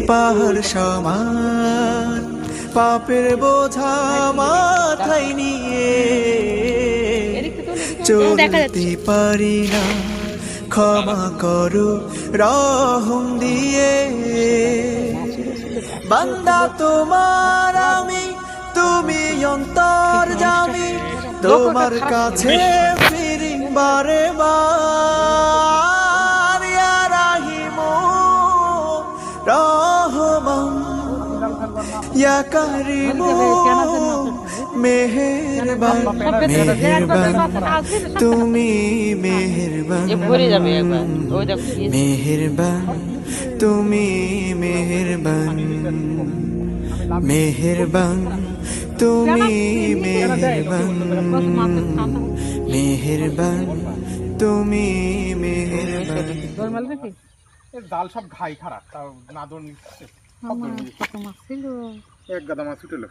পাহাড় সমান পাপের বোঝা মাথায় নিয়ে চলতে পারি না, ক্ষমা করো রহম দিয়ে। বান্দা তোমার আমি, তুমি অন্তর্যামী, তোমার কাছে ফিরি বারে বার। ইয়া রাহিমু রহমান, ইয়া কারিমু মেহেরবান, মেহেরবান তুমি মেহেরবান, মেহেরবান তুমি মেহেরবান, মেহেরবান তুমি মেহেরবান, মেহেরবান তুমি মেহেরবান। জাল সব ঘাই খারাপ, তাও নাদন এক গাদা মাছ উঠেলো।